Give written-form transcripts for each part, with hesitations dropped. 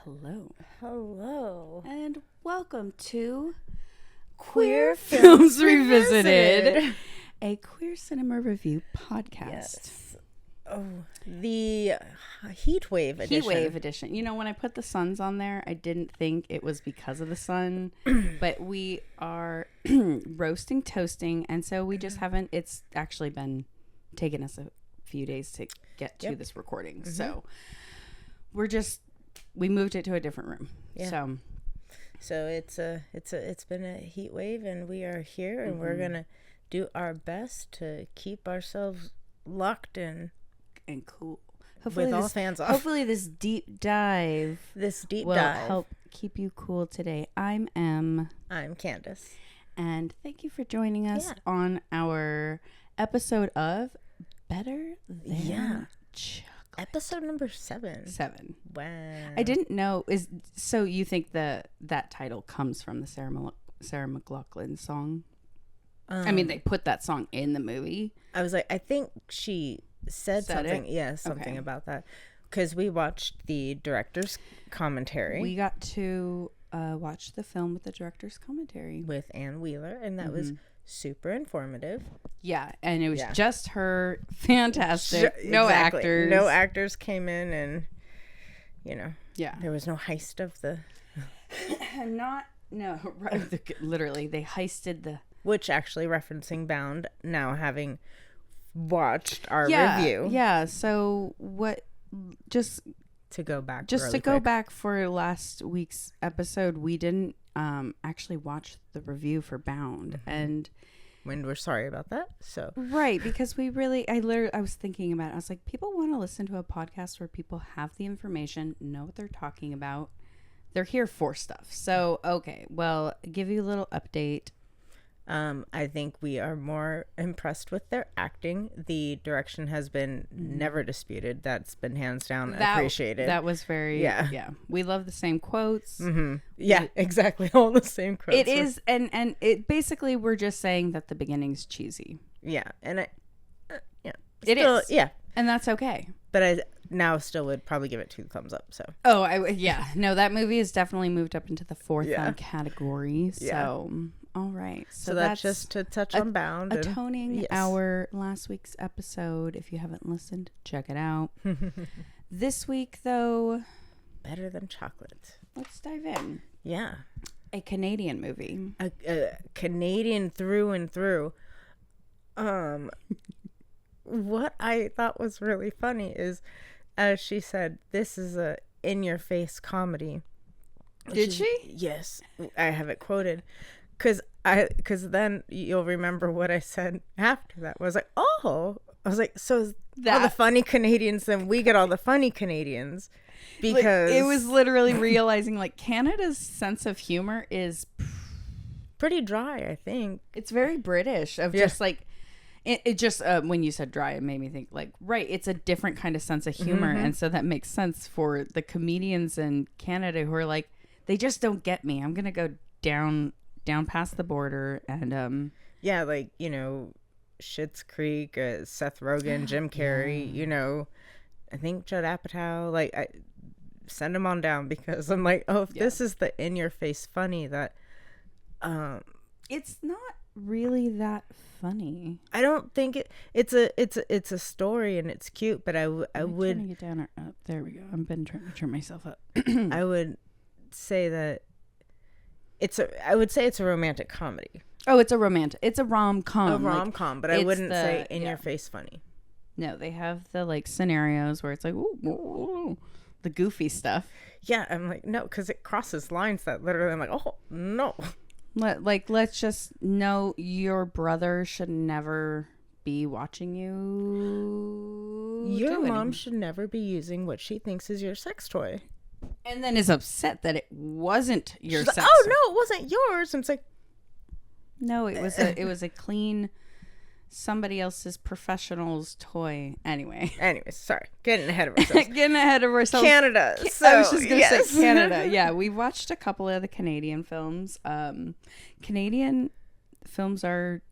Hello. Hello. And welcome to Queer Films Revisited, a queer cinema review podcast. Yes. Oh, the heat wave edition. Heat wave edition. You know, when I put the suns on there, I didn't think it was because of the sun, but we are roasting, toasting, and so we just haven't, it's actually been taking us a few days to get to this recording. Mm-hmm. So we moved it to a different room. Yeah. So it's been a heat wave, and we are here, and we're gonna do our best to keep ourselves locked in and cool. With all fans off. Hopefully this deep dive will help keep you cool today. I'm Em. I'm Candice. And thank you for joining us on our episode of Better Than Chocolate. Episode number 7. 7. Wow. I didn't know. So you think that title comes from the Sarah McLachlan song? I mean, they put that song in the movie. I was like, I think she said something. Yeah, something about that. Because we watched the director's commentary. We got to watch the film with the director's commentary. With Ann Wheeler, and that was super informative. Yeah, and it was just her. Fantastic. No exactly. actors. No actors came in, and, yeah. There was no heist of the... Literally, they heisted the... Which, actually, referencing Bound, now having watched our review. Yeah, so what... Just to go back go back for last week's episode, we didn't actually watch the review for Bound, and we're sorry about that. So right, because I was thinking about it. I was like, people want to listen to a podcast where people have the information, know what they're talking about. They're here for stuff. So okay, well, give you a little update. I think we are more impressed with their acting. The direction has been never disputed. That's been hands down appreciated. That was very, yeah. We love the same quotes. Mm-hmm. Yeah, exactly. All the same quotes. It is, and it basically, we're just saying that the beginning's cheesy. Yeah, and it is. Yeah, and that's okay. But I now still would probably give it 2 thumbs up. So. Oh, no, that movie has definitely moved up into the 4th category. So. Yeah. All right. So that's just to touch on Bound. Atoning our last week's episode. If you haven't listened, check it out. This week, though... Better Than Chocolate. Let's dive in. Yeah. A Canadian movie. A Canadian through and through. What I thought was really funny is, as she said, this is a in-your-face comedy. Did she? Yes. I have it quoted. Because then you'll remember what I said after that. I was like, I was like, so all the funny Canadians, then we get all the funny Canadians. Because it was literally realizing, like, Canada's sense of humor is pretty dry, I think. It's very British of just like, it just, when you said dry, it made me think, like, right, it's a different kind of sense of humor. And so that makes sense for the comedians in Canada who are like, they just don't get me. I'm going to go down past the border and like, Schitt's Creek, Seth Rogen, Jim Carrey, I think Judd Apatow, like, I send them on down, because I'm like, if this is the in-your-face funny that it's not really that funny. I don't think it's a story, and it's cute, but I would trying to get down or up. There we go. I've been trying to turn myself up. I would say that I would say it's a romantic comedy. Oh, it's a rom-com. A rom-com, but I wouldn't say in-your-face funny. No, they have the, like, scenarios where it's like, ooh, the goofy stuff. Yeah, I'm like, no, because it crosses lines that literally I'm like, oh, no. Let's just know your brother should never be watching you. Your mom should never be using what she thinks is your sex toy. And then is upset that it wasn't your sex. Like, oh no, it wasn't yours. And it's like, no, it was a clean somebody else's professional's toy. Anyways, sorry, getting ahead of ourselves. Canada. So, I was just gonna say Canada. Yeah, we watched a couple of the Canadian films. Canadian films are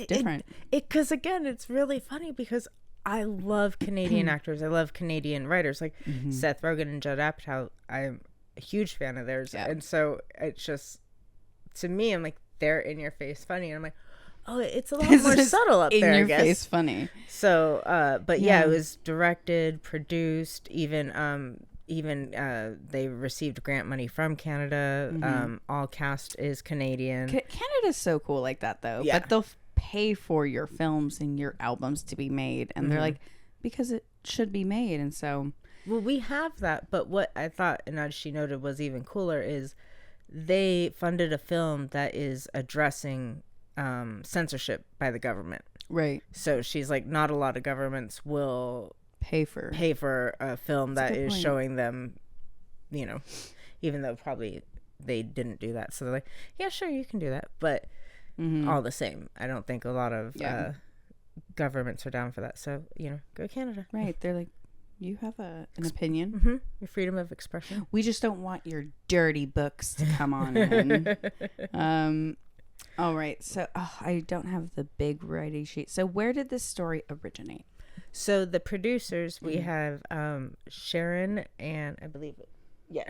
different. Because again, it's really funny because I love Canadian actors. I love Canadian writers like Seth Rogen and Judd Apatow. a huge fan of theirs. Yeah. And so it's just, to me, I'm like, they're in your face funny. And I'm like, oh, it's a lot more subtle up there, I guess. In your face funny. So, but yeah, it was directed, produced, even they received grant money from Canada. All cast is Canadian. Canada's so cool like that, though. Yeah. But they'll pay for your films and your albums to be made. And they're like, because it should be made. And so... Well, we have that, but what I thought, and as she noted, was even cooler is they funded a film that is addressing censorship by the government. Right. So she's like, not a lot of governments will pay for a film that is showing them, you know, even though probably they didn't do that. So they're like, yeah, sure, you can do that. But all the same, I don't think a lot of governments are down for that. So, you know, go Canada. Right. They're like, you have an opinion. Your freedom of expression. We just don't want your dirty books to come on in. All right. So I don't have the big writing sheet. So where did this story originate? So the producers, we have Sharon and I believe,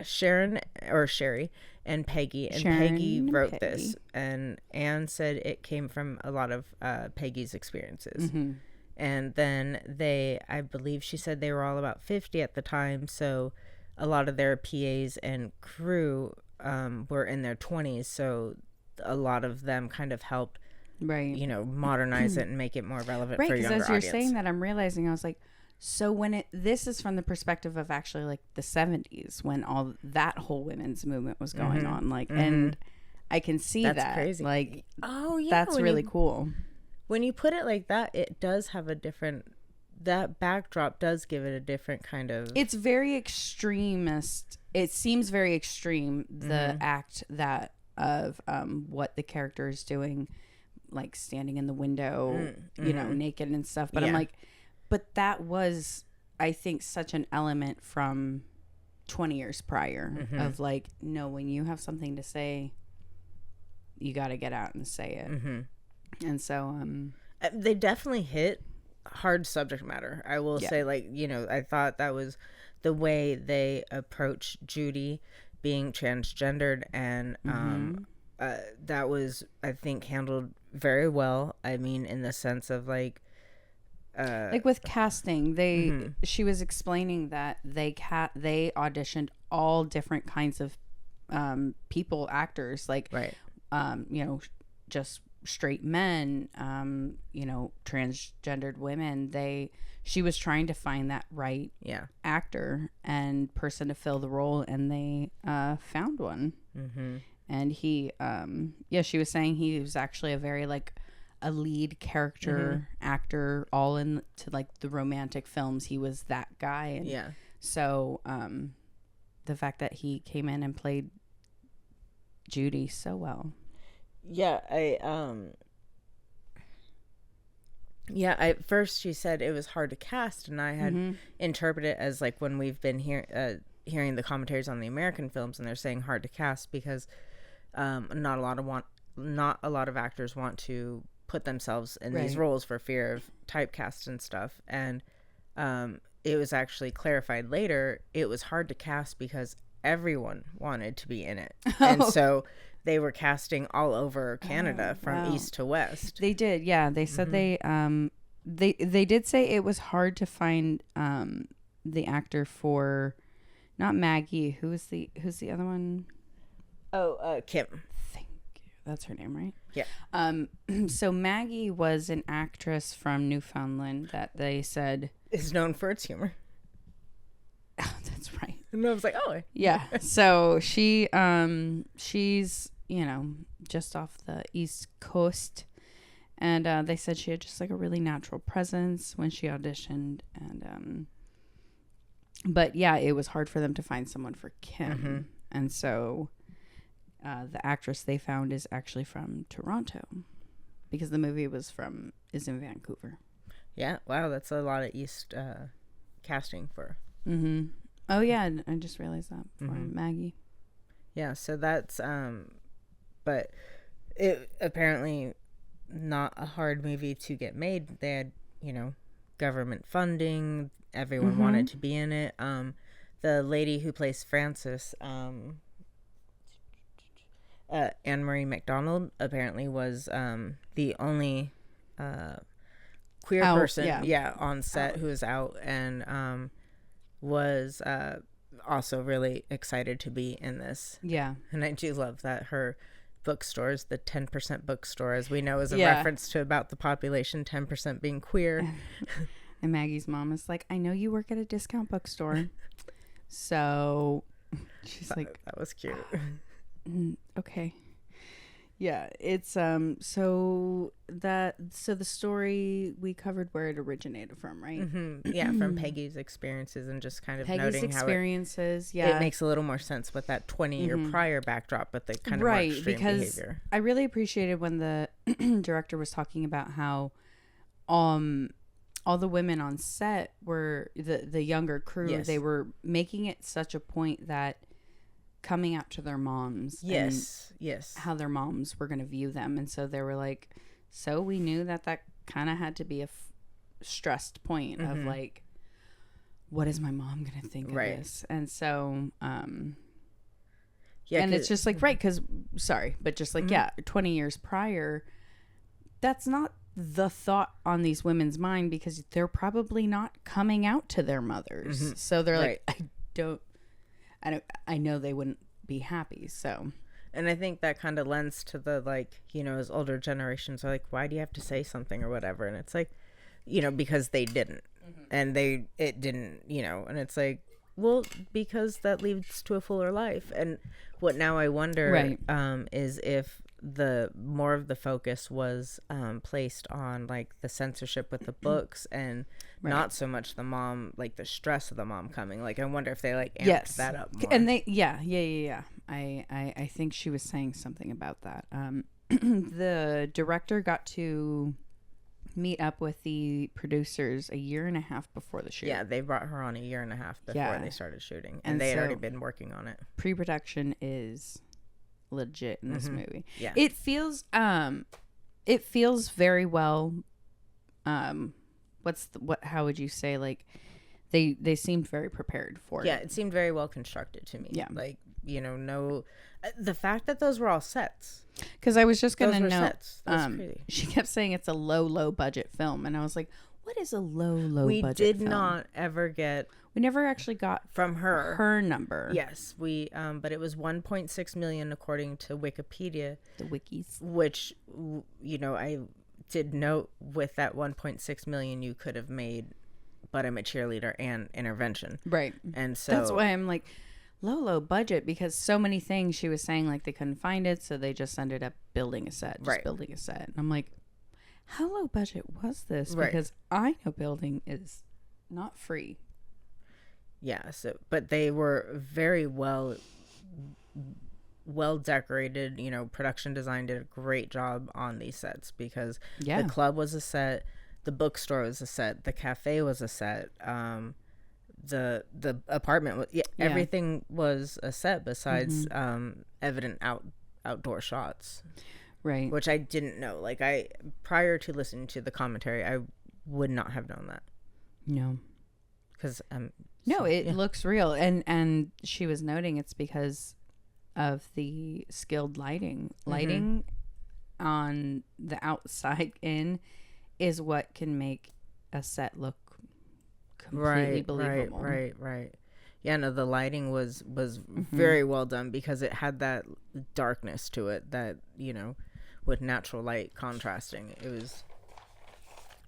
Sharon or Sherry and Peggy. And Peggy wrote this. And Anne said it came from a lot of Peggy's experiences. And then I believe she said they were all about 50 at the time. So a lot of their PAs and crew were in their 20s. So a lot of them kind of helped, right, you know, modernize it and make it more relevant for a younger audience. Right, because as you're saying that, I'm realizing, I was like, so this is from the perspective of actually like the 70s when all that whole women's movement was going on. Like, and I can see that's crazy. Like, oh yeah, that's really cool. When you put it like that, it does have a different, that backdrop does give it a different kind of... It's very extremist. It seems very extreme, the act that of what the character is doing, like standing in the window, you know, naked and stuff. But I'm like, but that was, I think, such an element from 20 years prior of like, no, when you have something to say, you got to get out and say it. And so they definitely hit hard subject matter. I will say, like, you know, I thought that was the way they approached Judy being transgendered, and that was, I think, handled very well. I mean, in the sense of like with casting, she was explaining that they auditioned all different kinds of people, actors, like you know, just straight men, you know, transgendered women. She was trying to find that right actor and person to fill the role, and they found one. And he she was saying he was actually a very like a lead character actor, all into like the romantic films. He was that guy. And so the fact that he came in and played Judy so well. At first she said it was hard to cast, and I had interpreted it as like when we've been hearing the commentaries on the American films, and they're saying hard to cast because not a lot of actors want to put themselves in these roles for fear of typecast and stuff. And it was actually clarified later, it was hard to cast because everyone wanted to be in it. And so they were casting all over Canada from east to west. They did, yeah. They said they did say it was hard to find the actor for, not Maggie. Who's the other one? Oh, Kim. Thank you. That's her name, right? Yeah. So Maggie was an actress from Newfoundland that they said is known for its humor. Oh, that's right. And I was like, oh, yeah. So she's, you know, just off the East Coast, and they said she had just like a really natural presence when she auditioned, and but yeah, it was hard for them to find someone for Kim, and so the actress they found is actually from Toronto, because the movie is in Vancouver. Yeah, wow, that's a lot of East casting for. Oh yeah, I just realized that for Maggie. Yeah, so that's but it apparently not a hard movie to get made. They had, you know, government funding. Everyone wanted to be in it. the lady who plays Frances, Anne-Marie MacDonald, apparently was the only queer person on set who was out, and was also really excited to be in this. Yeah. And I do love that her bookstore is the 10% bookstore, as we know, is a reference to about the population 10% being queer. And Maggie's mom is like, I know you work at a discount bookstore. So she's like, that was cute. Okay. Yeah, it's so the story we covered where it originated from, right? Mm-hmm. Yeah, from Peggy's experiences, and just kind of Peggy's noting experiences. How it makes a little more sense with that 20-year prior backdrop, but the kind of more extreme behavior. I really appreciated when the director was talking about how all the women on set were the younger crew. Yes. They were making it such a point that coming out to their moms. Yes. How their moms were going to view them. And so they were like, so we knew that kind of had to be a stressed point of like, what is my mom going to think of this? And so, and it's just like, right. 'Cause but just like, 20 years prior, that's not the thought on these women's mind, because they're probably not coming out to their mothers. So they're like, I know they wouldn't be happy. So, and I think that kind of lends to the, like, you know, as older generations are like, why do you have to say something or whatever? And it's like, you know, because they didn't, and it didn't, you know, and it's like, well, because that leads to a fuller life. And what now I wonder is if the more of the focus was placed on like the censorship with the books, and not so much the mom, like the stress of the mom coming. Like, I wonder if they like amped that up more. And they I think she was saying something about that. The director got to meet up with the producers a year and a half before the shoot. Yeah, they brought her on a year and a half before they started shooting, and they had already been working on it. Pre-production is legit in this movie. Yeah, it feels very well. How would you say, like, they seemed very prepared for it. Yeah, it seemed very well constructed to me. Yeah, like, you know, the fact that those were all sets. Because I was just gonna note, sets. That was crazy. She kept saying it's a low budget film, and I was like, what is a low budget film? We did not ever get. We never actually got from her number. Yes, we but it was 1.6 million according to Wikipedia. The wikis. Which, you know, I did note with that 1.6 million you could have made But I'm a Cheerleader and Intervention. Right. And so that's why I'm like low budget, because so many things she was saying, like, they couldn't find it, so they just ended up building a set. Building a set. And I'm like, how low budget was this? Because I know building is not free. Yeah, so but they were very well decorated. You know, production design did a great job on these sets, because the club was a set, the bookstore was a set, the cafe was a set, the apartment was everything was a set besides evident outdoor shots. Right. Which I didn't know. Like, prior to listening to the commentary, I would not have known that. No. Because it looks real, and she was noting it's because of the skilled lighting. Lighting on the outside in is what can make a set look completely believable. Right. Yeah, no, the lighting was very well done, because it had that darkness to it that, you know, with natural light contrasting. It was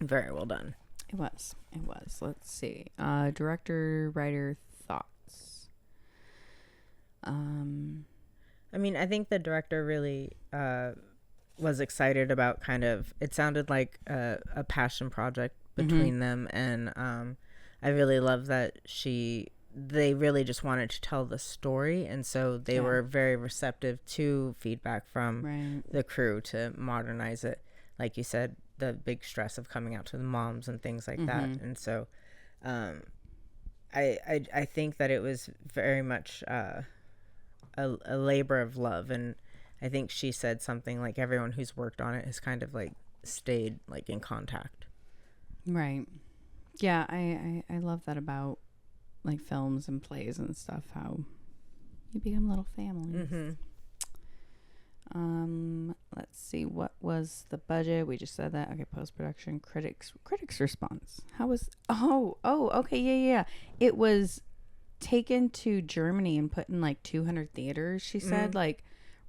very well done. It was. Let's see. Director, writer, thoughts. I mean, I think the director really was excited about it sounded like a passion project between them. And I really love that they really just wanted to tell the story. And so they were very receptive to feedback from the crew to modernize it. Like you said, the big stress of coming out to the moms and things like that. And so I think that it was very much a labor of love. And I think she said something like everyone who's worked on it has kind of like stayed like in contact. Right. Yeah, I love that about like films and plays and stuff, how you become little families. Let's see, what was the budget? We just said that. Okay, post-production, critics response. How was okay, yeah. It was taken to Germany and put in like 200 theaters, she said, like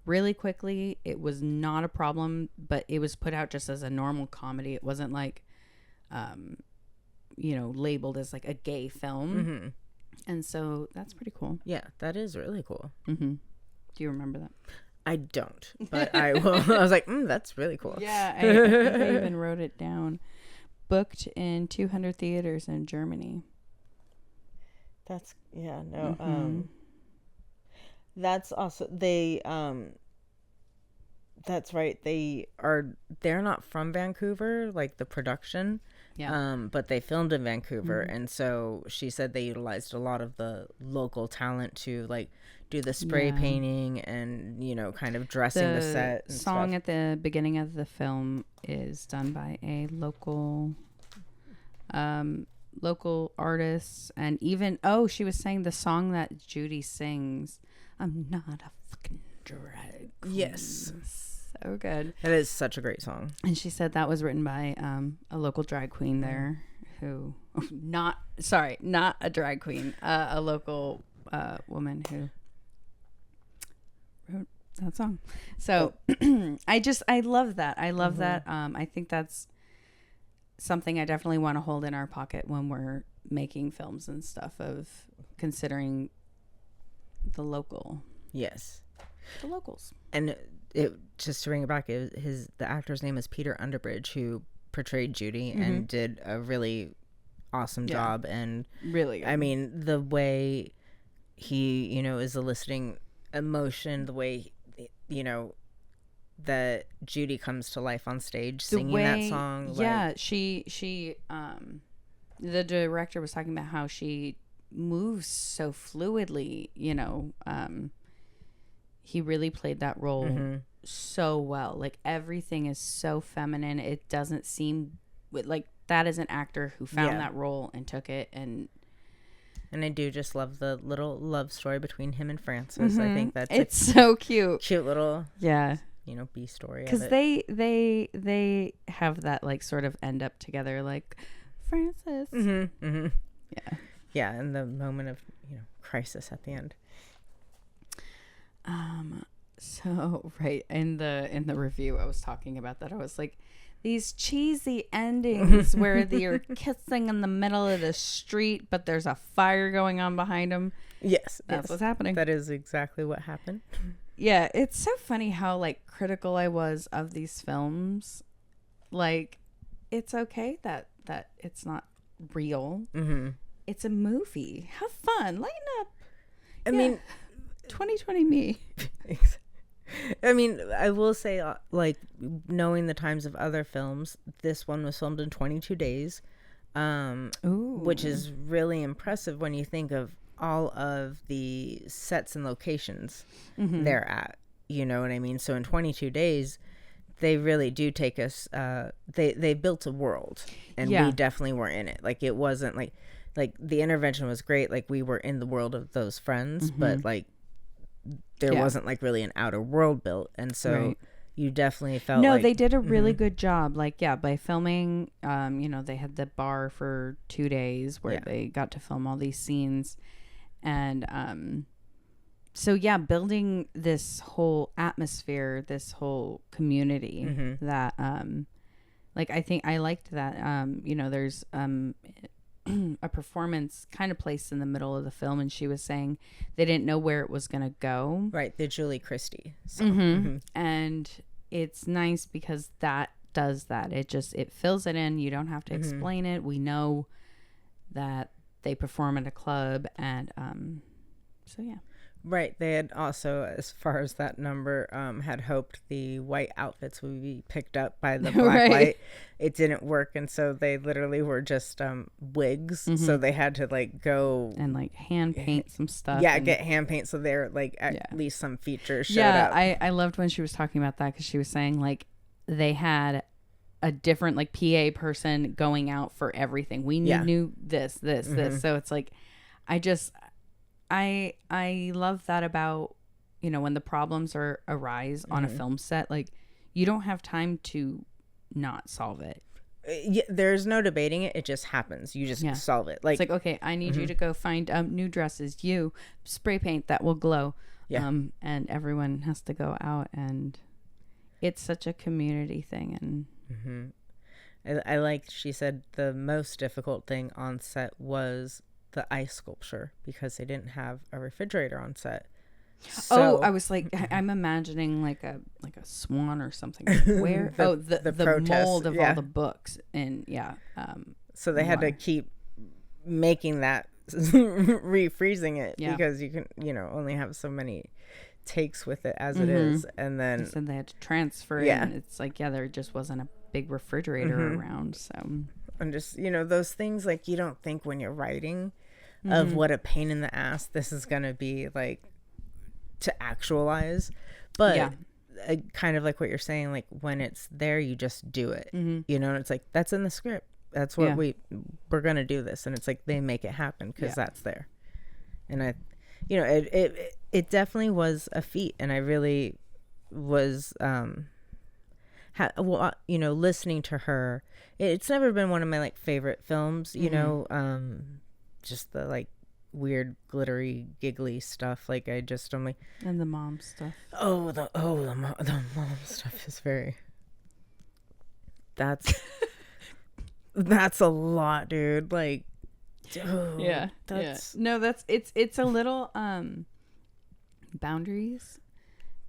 really quickly. It was not a problem, but it was put out just as a normal comedy. It wasn't like labeled as like a gay film. And so that's pretty cool. Yeah, that is really cool. Do you remember that? I don't, but I will. I was like, that's really cool. Yeah, I think I even wrote it down. Booked in 200 theaters in Germany. That's that's also they that's right, they're not from Vancouver, like the production, but they filmed in Vancouver, and so she said they utilized a lot of the local talent to like do the spray painting and kind of dressing the set and song stuff. at the beginning of the film is done by a local artists, and even she was saying the song that Judy sings, I'm not a fucking drag queen. Yes, so good. That is such a great song. And she said that was written by a local drag queen there, who not a drag queen, a local woman who wrote that song. So I love that. That. I think that's something I definitely want to hold in our pocket when we're making films and stuff, of considering the local. Yes. The locals. And it, just to bring it back, the actor's name is Peter Underbridge, who portrayed Judy and did a really awesome job. And really good. I mean, the way he, is eliciting emotion, the way, that Judy comes to life on stage singing that song. Yeah, she the director was talking about how she moves so fluidly, he really played that role so well. Like everything is so feminine. It doesn't seem like that is an actor who found that role and took it. And I do just love the little love story between him and Frances. I think it's so cute. Cute little B story. Because they have that like sort of end up together, like Frances. Yeah, and the moment of crisis at the end. So right in the review, I was talking about that. I was like, these cheesy endings where they're kissing in the middle of the street, but there's a fire going on behind them. Yes, that's what's happening. That is exactly what happened. Yeah, it's so funny how like critical I was of these films. Like, it's okay that it's not real. It's a movie. Have fun. Lighten up. I mean, 2020 me. I mean, I will say, like, knowing the times of other films, this one was filmed in 22 days, which is really impressive when you think of all of the sets and locations they're at. You know what I mean? So in 22 days, they really do take us. They built a world, and we definitely were in it. Like, it wasn't like the intervention was great. Like, we were in the world of those friends, but like there wasn't like really an outer world built, and so you definitely felt like they did a really good job. Like, by filming, they had the bar for 2 days where they got to film all these scenes, and so building this whole atmosphere, this whole community that like, I think I liked that. There's a performance kind of placed in the middle of the film, and she was saying they didn't know where it was going to go. Right, the Julie Christie song. And it's nice because that does that. It fills it in. You don't have to explain it. We know that they perform at a club, and so Right. They had also, as far as that number, had hoped the white outfits would be picked up by the black light. It didn't work, and so they literally were just wigs. So they had to like go and like hand paint some stuff. Yeah, get hand paint, so they're like at least some features showed up. I loved when she was talking about that, because she was saying like they had a different like PA person going out for everything. We knew this. So it's like, I love that about, you know, when the problems arise on a film set, like you don't have time to not solve it. Yeah, there's no debating it. It just happens. You just solve it. Like, it's like, okay, I need you to go find new dresses. You spray paint that will glow. Yeah. And everyone has to go out, and it's such a community thing. And I like, she said the most difficult thing on set was the ice sculpture because they didn't have a refrigerator on set. So, I was like, I'm imagining like a swan or something. Where? the mold of all the books, and so they had to keep making that, refreezing it because you can, you know, only have so many takes with it as it is, and then they said they had to transfer it. And it's like, there just wasn't a big refrigerator around, so. And just, you know, those things, like, you don't think when you're writing of what a pain in the ass this is gonna be, like, to actualize, but kind of like what you're saying, like when it's there, you just do it. You know, it's like, that's in the script, that's what we're gonna do this, and it's like they make it happen because that's there. And I, you know, it definitely was a feat, and I really was you know, listening to her, it's never been one of my like favorite films, you know, just the like weird glittery giggly stuff, like I'm like, and the mom stuff, the mom stuff is very, that's a lot, dude, like, it's a little boundaries.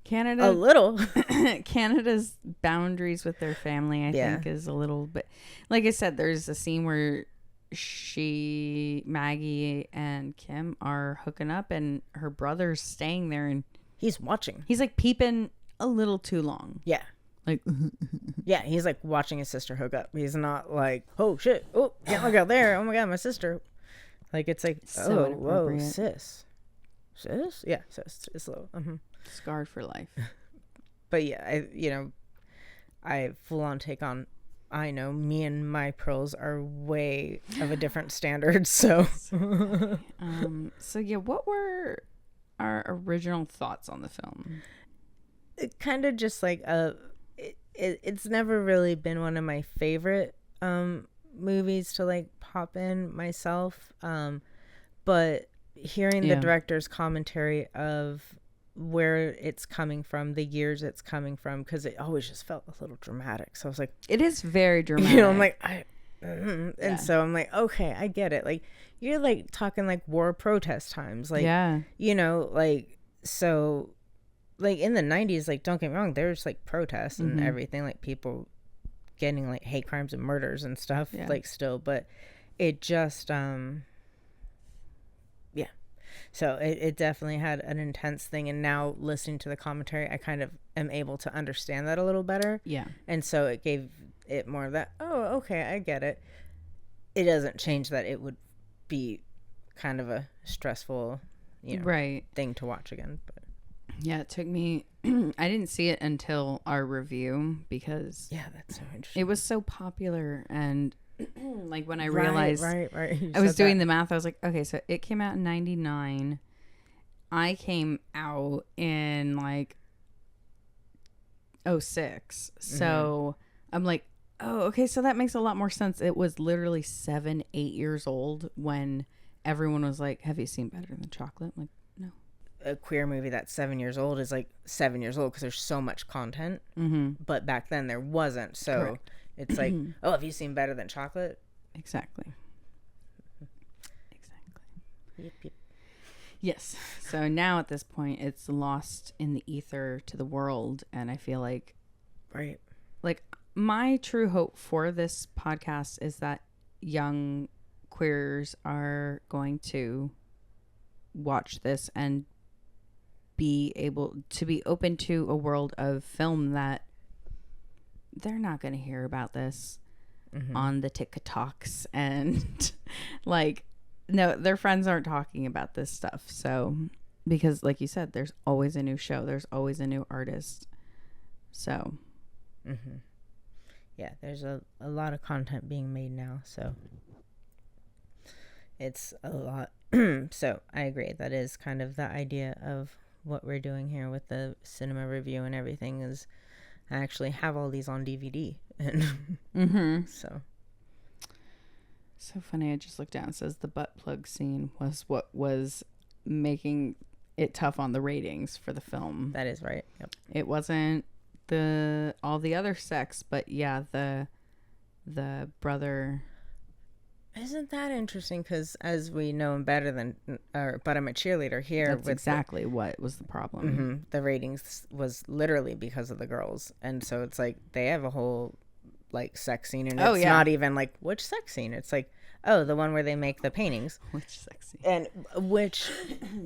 Canada's boundaries with their family, I think, is a little bit, like I said, there's a scene where Maggie and Kim are hooking up, and her brother's staying there, and he's watching. He's like peeping a little too long. Yeah. Like, he's like watching his sister hook up. He's not like, oh shit, oh, can't look out there. Oh my god, my sister. Like, it's like, so whoa, sis. Yeah, sis is low. Scarred for life. But I full on take on, I know me and my pearls are way of a different standard, so what were our original thoughts on the film? It kind of just like it's never really been one of my favorite movies to like pop in myself, but hearing the director's commentary of where it's coming from, the years it's coming from, because it always just felt a little dramatic, so I was like, it is very dramatic, you know, I'm like, and so I'm like, okay, I get it, like, you're like talking like war protest times, like, you know, like, so like in the 90s, like, don't get me wrong, there's like protests and everything, like people getting like hate crimes and murders and stuff, like, still, but it just so it definitely had an intense thing, and now listening to the commentary, I kind of am able to understand that a little better. Yeah. And so it gave it more of that, oh, okay, I get it. It doesn't change that it would be kind of a stressful, you know, thing to watch again. But yeah, it took me, I didn't see it until our review because that's so interesting. It was so popular, and like when I realized I was doing the math, I was like, okay, so it came out in 99. I came out in like 06. So I'm like, oh, okay, so that makes a lot more sense. It was literally 7-8 years old when everyone was like, have you seen Better Than Chocolate? I'm like, no. A queer movie that's 7 years old is like 7 years old because there's so much content. But back then there wasn't. So correct. It's like, oh, have you seen Better Than Chocolate? Exactly. Yep. Yes. So now at this point, it's lost in the ether to the world. And I feel like, like my true hope for this podcast is that young queers are going to watch this and be able to be open to a world of film that they're not going to hear about this on the TikToks, and like, no, their friends aren't talking about this stuff. So, because like you said, there's always a new show, there's always a new artist. So, yeah, there's a lot of content being made now. So it's a lot So I agree. That is kind of the idea of what we're doing here with the cinema review and everything, is I actually have all these on DVD. And so funny. I just looked down. It says the butt plug scene was what was making it tough on the ratings for the film. that is right. Yep. It wasn't all the other sex, but yeah, the brother. Isn't that interesting? Because as we know better than, but I'm a cheerleader here. That's exactly what was the problem. The ratings was literally because of the girls, and so it's like they have a whole like sex scene, and it's not even like which sex scene. It's like, oh, the one where they make the paintings. Which sex scene? And which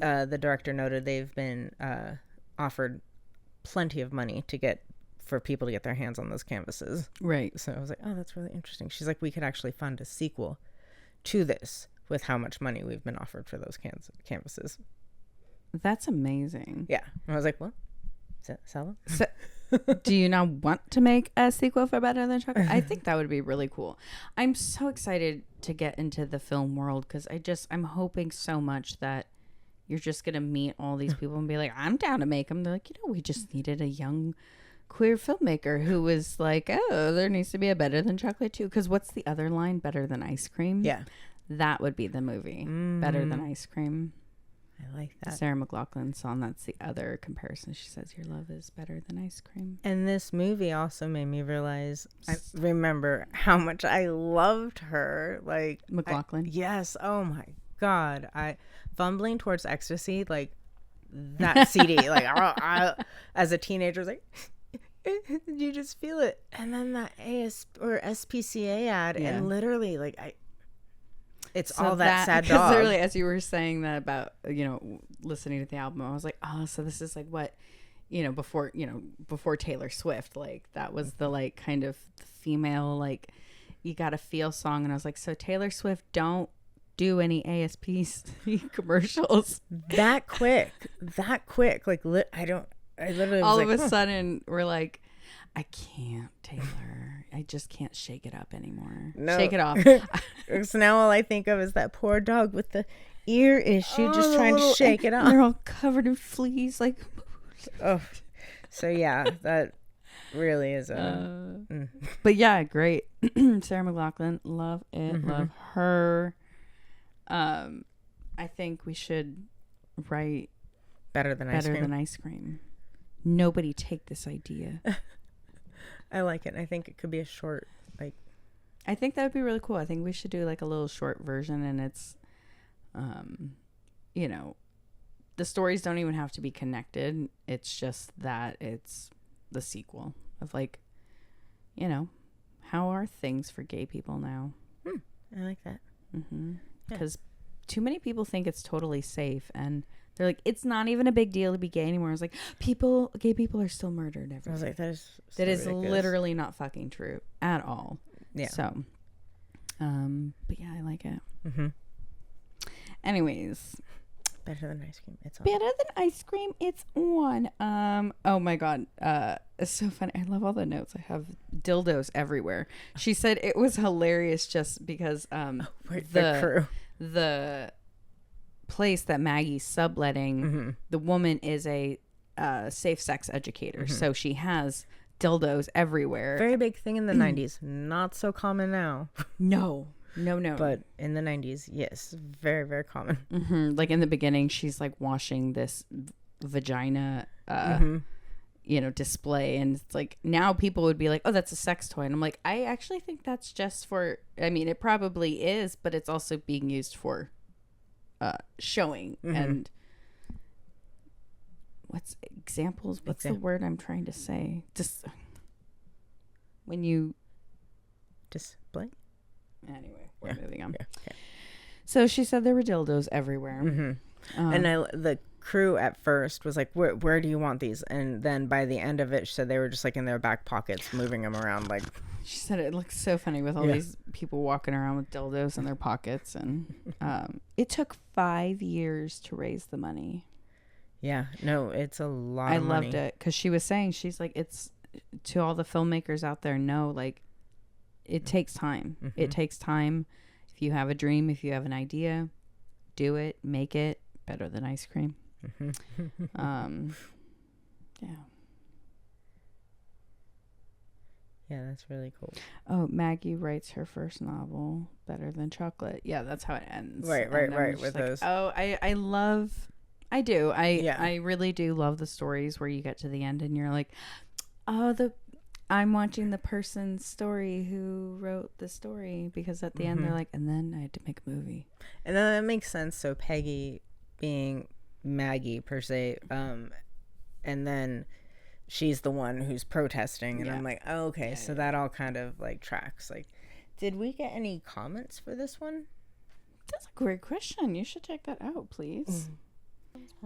the director noted they've been offered plenty of money for people to get their hands on those canvases. Right. So I was like, oh, that's really interesting. She's like, we could actually fund a sequel to this with how much money we've been offered for those canvases. That's amazing. Yeah. And I was like, what? Sell them? So, do you now want to make a sequel for Better Than Chocolate? I think that would be really cool. I'm so excited to get into the film world because I'm hoping so much that you're just going to meet all these people and be like, I'm down to make them. They're like, we just needed a young queer filmmaker who was like, oh, there needs to be a Better Than Chocolate too. Because what's the other line? Better Than Ice Cream? Yeah. That would be the movie. Better Than Ice Cream. I like that. Sarah McLachlan's song. That's the other comparison. She says, your love is better than ice cream. And this movie also made me realize, I remember how much I loved her. Like McLachlan? Yes. Oh my God. Fumbling Towards Ecstasy, like that CD, like I, as a teenager, was like, you just feel it. And then that SPCA ad, and literally, like it's so all that sad dog. Literally, as you were saying that about listening to the album, I was like, oh, so this is like what before Taylor Swift, like that was the like kind of the female like you gotta feel song, and I was like, so Taylor Swift don't do any ASPC commercials that quick, like I literally all was of a sudden we're like, I can't, Taylor. I just can't shake it up anymore. No. Shake it off. So now all I think of is that poor dog with the ear issue, just trying to shake it off. They're all covered in fleas, like. Oh, so yeah, that really is But yeah, great. Sarah McLachlan, love it, love her. I think we should write Better Than Ice Cream. Nobody take this idea. I like it. I think it could be a short, like. I think that would be really cool. I think we should do like a little short version, and it's, the stories don't even have to be connected. It's just that it's the sequel of like, how are things for gay people now? I like that. Because too many people think it's totally safe, and they're like, it's not even a big deal to be gay anymore. I was like, gay people are still murdered every day. I was like, that is literally not fucking true at all. Yeah. So, but yeah, I like it. Anyways, Better Than Ice Cream. It's on. Better Than Ice Cream. It's on. Oh my God. It's so funny. I love all the notes. I have dildos everywhere. She said it was hilarious just because the place that Maggie's subletting, the woman is a safe sex educator, so she has dildos everywhere. Very big thing in the 90s. Not so common now. No. But in the 90s, yes, very, very common. Like in the beginning, she's like washing this vagina display, and it's like now people would be like, oh, that's a sex toy, and I'm like, I actually think that's just for, I mean, it probably is, but it's also being used for showing. And what's the word I'm trying to say? Just when you display. Anyway, we're moving on. Yeah, okay. So she said there were dildos everywhere. And the crew at first was like, where do you want these? And then by the end of it, she said they were just like in their back pockets, moving them around. Like, she said it looks so funny with all these people walking around with dildos in their pockets. And it took 5 years to raise the money. Yeah, no, it's a lot of money. I loved it because she was saying, she's like, it's to all the filmmakers out there, know, like, it takes time. It takes time. If you have a dream, if you have an idea, do it, make it better than ice cream. Yeah. Yeah, that's really cool. Oh, Maggie writes her first novel better than chocolate. Yeah, that's how it ends. Right. With those. Oh, I do. I really do love the stories where you get to the end and you're like, oh, I'm watching the person's story who wrote the story, because at the end they're like, and then I had to make a movie. And then that makes sense. So Peggy being Maggie per se, and then she's the one who's protesting, and I'm like, oh, okay, so that all kind of like tracks. Like, did we get any comments for this one? That's a great question. You should check that out, please.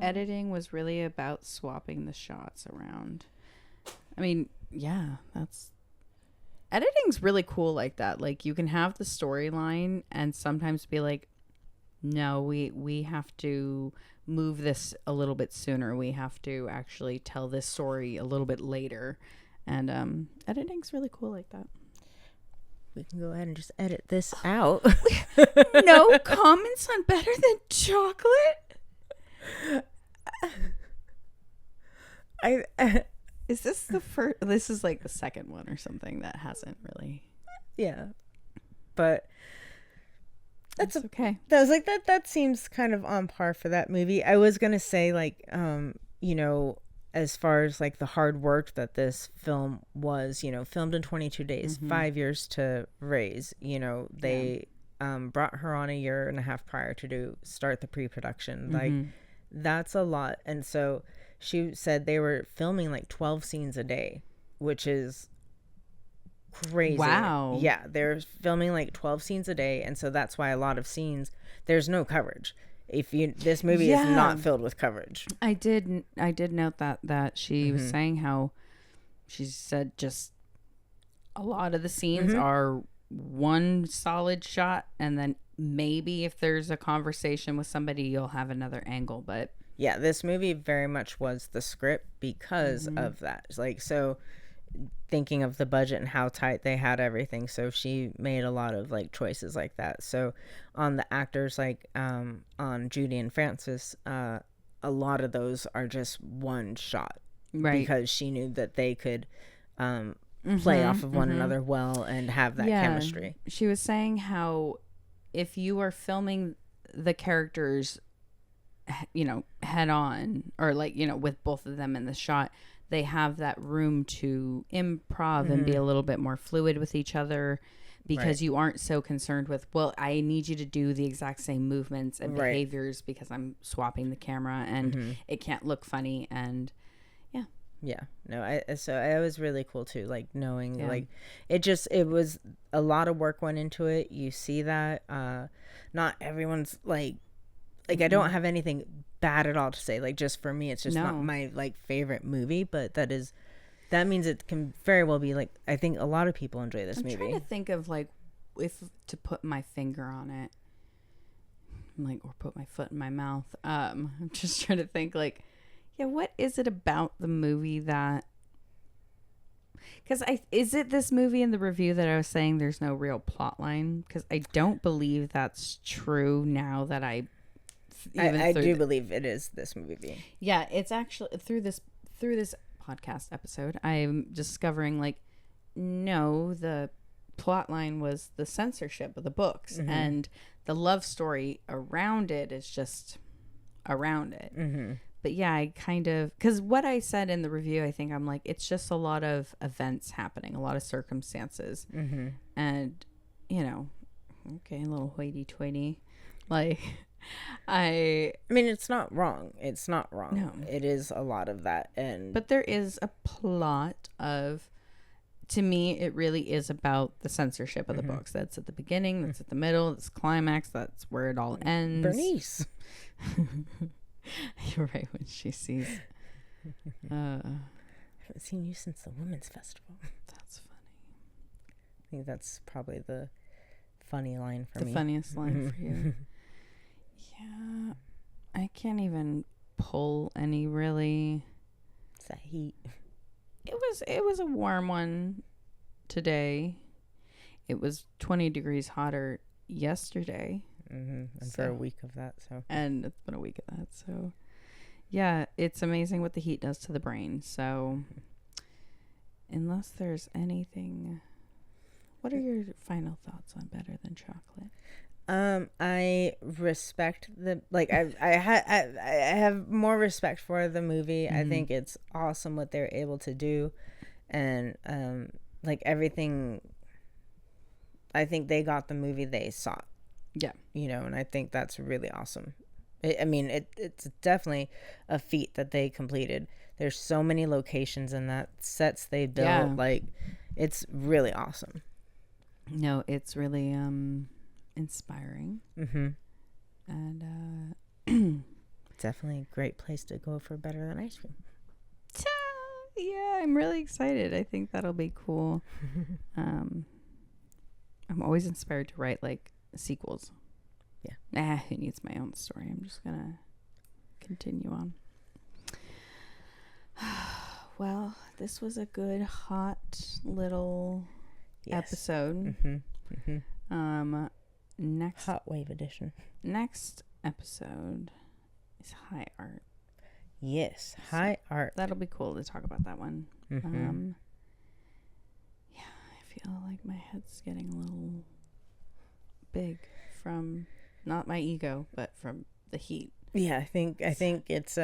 Editing was really about swapping the shots around. I mean, yeah, editing's really cool like that. Like, you can have the storyline and sometimes be like, no, we have to move this a little bit sooner. We have to actually tell this story a little bit later. And editing's really cool like that. We can go ahead and just edit this out. No comments on better than chocolate? Is this the first? This is like the second one or something that hasn't really. Yeah. But that's okay. That was like that seems kind of on par for that movie. I was gonna say, like, you know, as far as like the hard work that this film was, you know, filmed in 22 days, 5 years to raise, you know, they brought her on a year and a half prior to start the pre-production. Like, that's a lot. And so she said they were filming like 12 scenes a day, which is crazy. Wow. Yeah, they're filming like 12 scenes a day, and so that's why a lot of scenes there's no coverage. This movie is not filled with coverage. I did note that she was saying how she said just a lot of the scenes are one solid shot, and then maybe if there's a conversation with somebody you'll have another angle. But yeah, this movie very much was the script because of that. Like, so thinking of the budget and how tight they had everything, so she made a lot of like choices like that. So on the actors, like on Judy and Francis, a lot of those are just one shot, right? Because she knew that they could play off of one another well and have that chemistry. She was saying how if you are filming the characters, you know, head on, or like, you know, with both of them in the shot, they have that room to improv and be a little bit more fluid with each other, because you aren't so concerned with, well, I need you to do the exact same movements and behaviors because I'm swapping the camera and it can't look funny. And no, I was really cool too, like knowing like it was a lot of work went into it. You see that not everyone's like I don't have anything bad at all to say. Like, just for me, it's just not my like favorite movie, but that means it can very well be like, I think a lot of people enjoy this movie. I'm trying to think of like, if to put my finger on it, like, or put my foot in my mouth. I'm just trying to think like, what is it about the movie that, because is it this movie in the review that I was saying there's no real plot line? Because I don't believe that's true now that I do believe it is this movie. Yeah, it's actually through this podcast episode, I'm discovering like, no, the plot line was the censorship of the books, and the love story around it is just around it. But yeah, I kind of, because what I said in the review, I think I'm like, it's just a lot of events happening, a lot of circumstances, and you know, okay, a little hoity-toity, like. I mean, it's not wrong. It's not wrong. No. It is a lot of that. But there is a plot of, to me, it really is about the censorship of the books. That's at the beginning, that's at the middle, that's climax, that's where it all ends. Bernice. You're right, when she sees. I haven't seen you since the Women's Festival. That's funny. I think that's probably the funny line for me. The funniest line for you. Yeah, I can't even pull any really. It's that heat. It was a warm one today. It was 20 degrees hotter yesterday. And for a week of that, and it's been a week of that, so yeah, it's amazing what the heat does to the brain. So unless there's anything, what are your final thoughts on Better Than Chocolate? I respect I have more respect for the movie. I think it's awesome what they're able to do, and like everything. I think they got the movie they sought. Yeah, and I think that's really awesome. It's definitely a feat that they completed. There's so many locations and that sets they built. Yeah. Like, it's really awesome. No, it's really inspiring. And definitely a great place to go for Better Than Ice Cream. Yeah, I'm really excited. I think that'll be cool. I'm always inspired to write like sequels. Yeah. Who needs my own story? I'm just gonna continue on. Well, this was a good hot little episode. Next hot wave edition. Next episode is high art. Yes, high art. That'll be cool to talk about that one. Yeah, I feel like my head's getting a little big from not my ego, but from the heat. Yeah, I think it's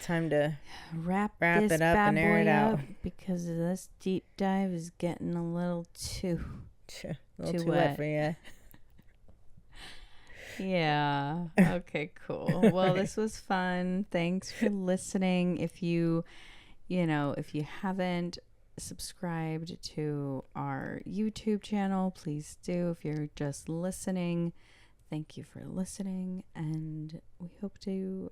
time to wrap it up and air it out, because this deep dive is getting a little too wet for you. Yeah. Okay, cool. Well, this was fun. Thanks for listening. If you haven't subscribed to our YouTube channel, please do. If you're just listening, thank you for listening, and we hope to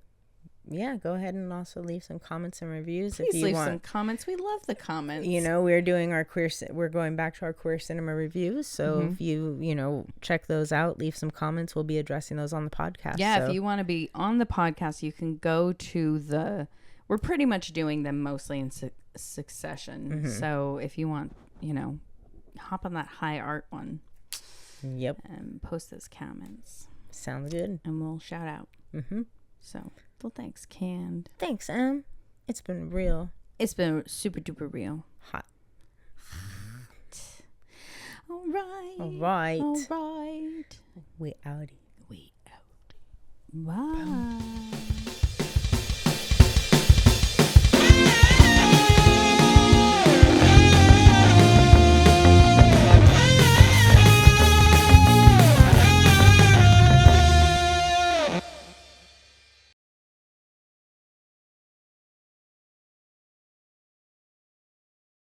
go ahead and also leave some comments and reviews. Please if you leave some comments. We love the comments. We're doing we're going back to our queer cinema reviews. So if you check those out, leave some comments. We'll be addressing those on the podcast. Yeah, if you want to be on the podcast, you can go to we're pretty much doing them mostly in succession. So if you want, hop on that high art one. Yep. And post those comments. Sounds good. And we'll shout out. So, well, thanks, Cand. Thanks, Em. It's been real. It's been super duper real. Hot. All right. All right. All right. We outie. We out. Bye.